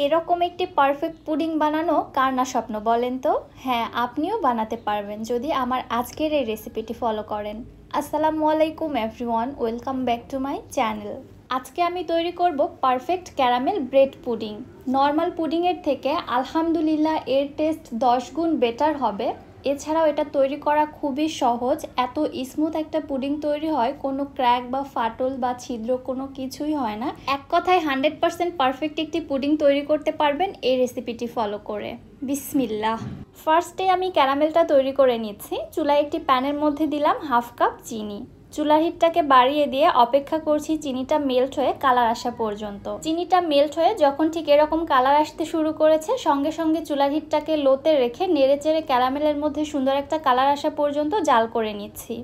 এরকম একটি perfect pudding বানানো কার না স্বপ্ন বলেন তো? হ্যাঁ, আপনিও বানাতে পারবেন যদি আমার আজকের এই রেসিপিটি ফলো করেন। আসসালামু আলাইকুম everyone, welcome back to my channel. আজকে আমি তৈরি করব perfect caramel bread pudding. Normal পুডিংয়ের থেকে আলহামদুলিল্লাহ এর টেস্ট 10 গুণ বেটার হবে। এছাড়াও এটা তৈরি করা খুবই সহজ, এত স্মুথ একটা পুডিং তৈরি হয়, কোনো ক্র্যাক বা ফাটল বা ছিদ্র কোনো কিছুই হয় না। এক কথায় 100% পারফেক্ট একটি পুডিং তৈরি করতে পারবেন এই রেসিপিটি ফলো করে। বিসমিল্লাহ। ফার্স্টে আমি ক্যারামেলটা তৈরি করে নিচ্ছি। চুলায় একটি প্যানের মধ্যে দিলাম হাফ কাপ চিনি। চুলার হিটটাকে বাড়িয়ে দিয়ে অপেক্ষা করছি চিনিটা মেল্ট হয়ে কালার আসা পর্যন্ত। চিনিটা মেল্ট হয়ে যখন ঠিক এরকম কালার আসতে শুরু করেছে, সঙ্গে সঙ্গে চুলার হিটটাকে লোতে রেখে নেড়েচেড়ে ক্যারামেলের মধ্যে সুন্দর একটা কালার আসা পর্যন্ত জাল করে নিচ্ছি।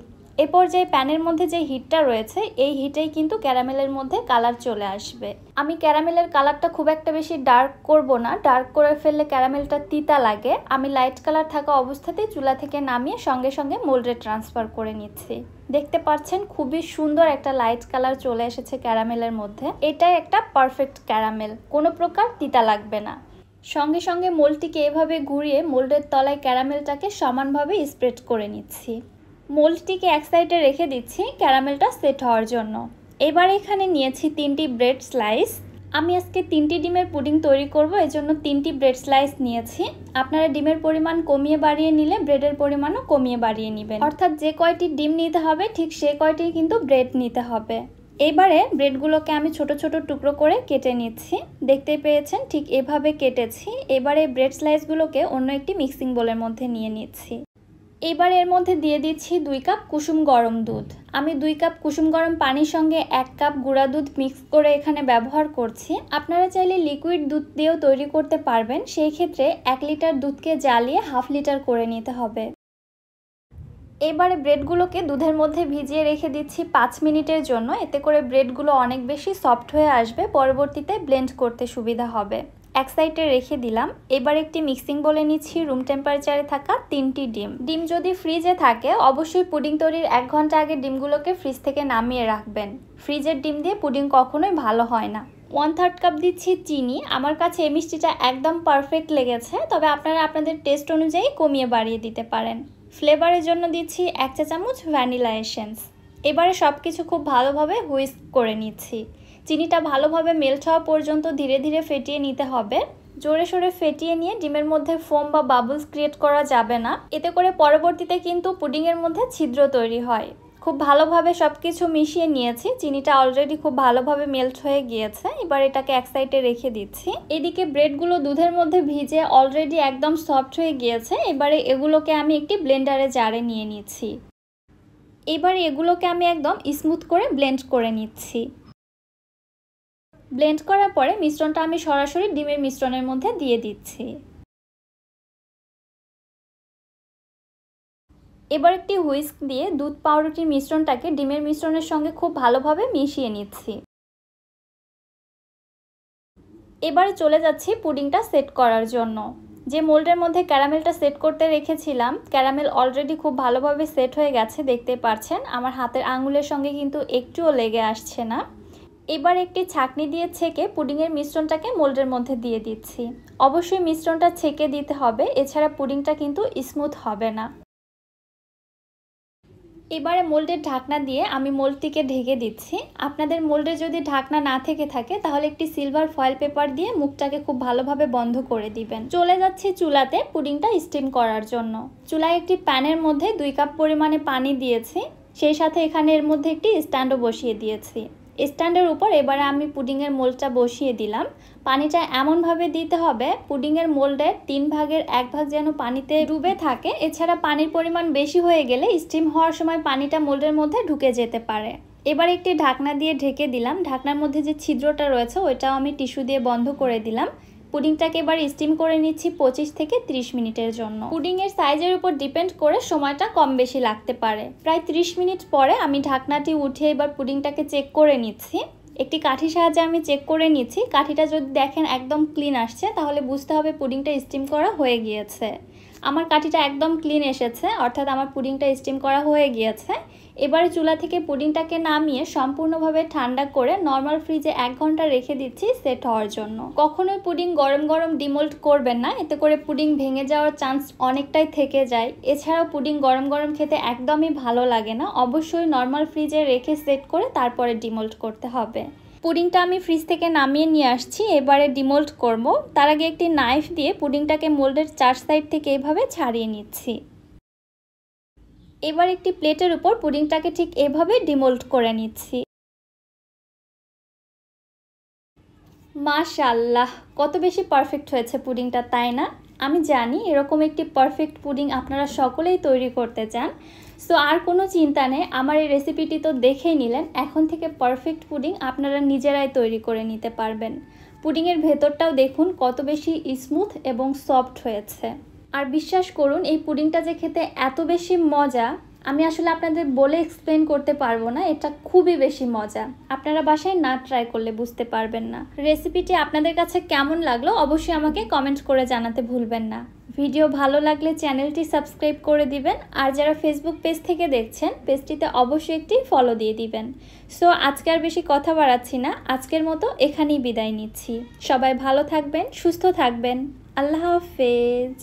এ পর্যায়ে প্যানের মধ্যে যে হিটটা রয়েছে, এই হিটেই কিন্তু ক্যারামেলের মধ্যে কালার চলে আসবে। আমি ক্যারামেলের কালারটা খুব একটা বেশি ডার্ক করব না, ডার্ক করে ফেললে ক্যারামেলটা তিতা লাগে। আমি লাইট কালার থাকা অবস্থাতেই চুলা থেকে নামিয়ে সঙ্গে সঙ্গে মোল্ডে ট্রান্সফার করে নিচ্ছি। দেখতে পাচ্ছেন খুবই সুন্দর একটা লাইট কালার চলে এসেছে ক্যারামেলের মধ্যে। এটাই একটা পারফেক্ট ক্যারামেল, কোনো প্রকার তিতা লাগবে না। সঙ্গে সঙ্গে মোল্ডটিকে এভাবে ঘুরিয়ে মোল্ডের তলায় ক্যারামেলটাকে সমানভাবে স্প্রেড করে নিচ্ছি। মোল্ডটিকে এক সাইডে রেখে দিচ্ছি ক্যারামেলটা সেট হওয়ার জন্য। এবার এখানে নিয়েছি 3টি ব্রেড স্লাইস। আমি আজকে 3টি ডিমের পুডিং তৈরি করব, এজন্য 3টি ব্রেড স্লাইস নিয়েছি। আপনারা ডিমের পরিমাণ কমিয়ে বাড়িয়ে নিলে ব্রেডের পরিমাণও কমিয়ে বাড়িয়ে নেবেন, অর্থাৎ যে কয়টি ডিম নিতে হবে ঠিক সে কয়টি কিন্তু ব্রেড নিতে হবে। এবারে ব্রেডগুলোকে আমি ছোট ছোট টুকরো করে কেটে নিচ্ছি। দেখতে পেয়েছেন ঠিক এভাবে কেটেছি। এবারে ব্রেড স্লাইসগুলোকে অন্য একটি মিক্সিং বোলের মধ্যে নিয়ে নিচ্ছি। এবার এর মধ্যে দিয়ে দিচ্ছি 2 কাপ কুসুম গরম দুধ। আমি 2 কাপ কুসুম গরম পানির সঙ্গে 1 কাপ গুঁড়া দুধ মিক্স করে এখানে ব্যবহার করছি। আপনারা চাইলে লিকুইড দুধ দিয়েও তৈরি করতে পারবেন, সেই ক্ষেত্রে 1 লিটার দুধকে জ্বালিয়ে হাফ লিটার করে নিতে হবে। এবারে ব্রেডগুলোকে দুধের মধ্যে ভিজিয়ে রেখে দিচ্ছি 5 মিনিটের জন্য। এতে করে ব্রেডগুলো অনেক বেশি সফট হয়ে আসবে, পরবর্তীতে ব্লেন্ড করতে সুবিধা হবে। এক সাইডে রেখে দিলাম। এবার একটি মিক্সিং বলে নিচ্ছি রুম টেম্পারেচারে থাকা 3টি ডিম। ডিম যদি ফ্রিজে থাকে অবশ্যই পুডিং তৈরির 1 ঘন্টা আগে ডিমগুলোকে ফ্রিজ থেকে নামিয়ে রাখবেন। ফ্রিজের ডিম দিয়ে পুডিং কখনোই ভালো হয় না। 1/3 কাপ দিচ্ছি চিনি। আমার কাছে এই মিষ্টিটা একদম পারফেক্ট লেগেছে, তবে আপনারা আপনাদের টেস্ট অনুযায়ী কমিয়ে বাড়িয়ে দিতে পারেন। ফ্লেভারের জন্য দিচ্ছি 1 চা চামচ ভ্যানিলা এসেন্স। এবারে সব কিছু খুব ভালোভাবে হুইস্ক করে নিচ্ছি। চিনিটা ভালোভাবে মেল্ট হওয়া পর্যন্ত ধীরে ধীরে ফেটিয়ে নিতে হবে। জোরে সোরে ফেটিয়ে নিয়ে ডিমের মধ্যে ফোম বা বাবলস ক্রিয়েট করা যাবে না, এতে করে পরবর্তীতে কিন্তু পুডিংয়ের মধ্যে ছিদ্র তৈরি হয়। খুব ভালোভাবে সব কিছু মিশিয়ে নিয়েছি। চিনিটা অলরেডি খুব ভালোভাবে মেল্ট হয়ে গিয়েছে। এবার এটাকে এক সাইডে রেখে দিচ্ছি। এদিকে ব্রেডগুলো দুধের মধ্যে ভিজে অলরেডি একদম সফট হয়ে গিয়েছে। এবারে এগুলোকে আমি একটি ব্লেন্ডারে জারে নিয়ে নিচ্ছি। এবার এগুলোকে আমি একদম স্মুথ করে ব্লেন্ড করে নিচ্ছি। ব্লেন্ড করার পরে মিশ্রণটা আমি সরাসরি ডিমের মিশ্রণের মধ্যে দিয়ে দিচ্ছি। এবার একটি হুইস্ক দিয়ে দুধ পাউরুটির মিশ্রণটাকে ডিমের মিশ্রণের সঙ্গে খুব ভালোভাবে মিশিয়ে নিচ্ছি। এবারে চলে যাচ্ছি পুডিংটা সেট করার জন্য। যে মোল্ডের মধ্যে ক্যারামেলটা সেট করতে রেখেছিলাম, ক্যারামেল অলরেডি খুব ভালোভাবে সেট হয়ে গেছে। দেখতে পাচ্ছেন আমার হাতের আঙুলের সঙ্গে কিন্তু একটুও লেগে আসছে না। এবার একটি ছাঁকনি দিয়ে ছেঁকে পুডিংয়ের মিশ্রণটাকে মোল্ডের মধ্যে দিয়ে দিচ্ছি। অবশ্যই মিশ্রণটা ছেঁকে দিতে হবে, এছাড়া পুডিংটা কিন্তু স্মুথ হবে না। এবারে মোল্ডের ঢাকনা দিয়ে আমি মোল্ডটিকে ঢেকে দিচ্ছি। আপনাদের মোল্ডে যদি ঢাকনা না থেকে থাকে তাহলে একটি সিলভার ফয়েল পেপার দিয়ে মুখটাকে খুব ভালোভাবে বন্ধ করে দিবেন। চলে যাচ্ছি চুলাতে পুডিংটা স্টিম করার জন্য। চুলায় একটি প্যানের মধ্যে 2 কাপ পরিমাণে পানি দিয়েছি, সেই সাথে এখানে এর মধ্যে একটি স্ট্যান্ডও বসিয়ে দিয়েছি। স্ট্যান্ডের উপর এবারে আমি পুডিংয়ের মোল্ডটা বসিয়ে দিলাম। পানিটা এমনভাবে দিতে হবে পুডিংয়ের মোল্ডের 3 ভাগের 1 ভাগ যেন পানিতে ডুবে থাকে। এছাড়া পানির পরিমাণ বেশি হয়ে গেলে স্টিম হওয়ার সময় পানিটা মোল্ডের মধ্যে ঢুকে যেতে পারে। এবার একটি ঢাকনা দিয়ে ঢেকে দিলাম। ঢাকনার মধ্যে যে ছিদ্রটা রয়েছে ওইটাও আমি টিস্যু দিয়ে বন্ধ করে দিলাম। পুডিংটাকে এবার স্টিম করে নিচ্ছি 25 থেকে 30 মিনিটের জন্য। পুডিংয়ের সাইজের উপর ডিপেন্ড করে সময়টা কম বেশি লাগতে পারে। প্রায় 30 মিনিট পরে আমি ঢাকনাটি উঠিয়ে এবার পুডিংটাকে চেক করে নিচ্ছি। একটি কাঠির সাহায্যে আমি চেক করে নিচ্ছি। কাঠিটা যদি দেখেন একদম ক্লিন আসছে তাহলে বুঝতে হবে পুডিংটা স্টিম করা হয়ে গিয়েছে। আমার কাঠিটা একদম ক্লিন এসেছে, অর্থাৎ আমার পুডিংটা স্টিম করা হয়ে গিয়েছে। এবারে চুলা থেকে পুডিংটাকে নামিয়ে সম্পূর্ণভাবে ঠান্ডা করে নর্মাল ফ্রিজে 1 ঘন্টা রেখে দিচ্ছি সেট হওয়ার জন্য। কখনোই পুডিং গরম গরম ডিমোল্ড করবেন না, এতে করে পুডিং ভেঙে যাওয়ার চান্স অনেকটাই থেকে যায়। এছাড়াও পুডিং গরম গরম খেতে একদমই ভালো লাগে না, অবশ্যই নর্মাল ফ্রিজে রেখে সেট করে তারপরে ডিমোল্ড করতে হবে। পুডিংটা আমি ফ্রিজ থেকে নামিয়ে নিয়ে আসছি, এবারে ডিমোল্ড করব। তার আগে একটি নাইফ দিয়ে পুডিংটাকে মোল্ডের 4 সাইড থেকে এভাবে ছাড়িয়ে নিচ্ছি। এবার একটি প্লেটের উপর পুডিংটাকে ঠিক এভাবে ডিমোল্ড করে নিচ্ছি। মাশাআল্লাহ, কত বেশি পারফেক্ট হয়েছে পুডিংটা, তাই না? আমি জানি এরকম একটি পারফেক্ট পুডিং আপনারা সকলেই তৈরি করতে চান। সো আর কোনো চিন্তা নেই, আমার এই রেসিপিটি তো দেখেই নিলেন। এখন থেকে পারফেক্ট পুডিং আপনারা নিজেরাই তৈরি করে নিতে পারবেন। পুডিংয়ের ভেতরটাও দেখুন কত বেশি স্মুথ এবং সফট হয়েছে। আর বিশ্বাস করুন, এই পুডিংটা যে খেতে এত বেশি মজা, আমি আসলে আপনাদের বলে এক্সপ্লেন করতে পারবো না। এটা খুবই বেশি মজা, আপনারা বাসায় না ট্রাই করলে বুঝতে পারবেন না। রেসিপিটি আপনাদের কাছে কেমন লাগলো অবশ্যই আমাকে কমেন্ট করে জানাতে ভুলবেন না। ভিডিও ভালো লাগলে চ্যানেলটি সাবস্ক্রাইব করে দিবেন, আর যারা ফেসবুক পেজ থেকে দেখছেন পেজটিতে অবশ্যই একটি ফলো দিয়ে দিবেন। সো আজকে আর বেশি কথা বাড়াচ্ছি না, আজকের মতো এখানেই বিদায় নিচ্ছি। সবাই ভালো থাকবেন, সুস্থ থাকবেন। আল্লাহ হাফেজ।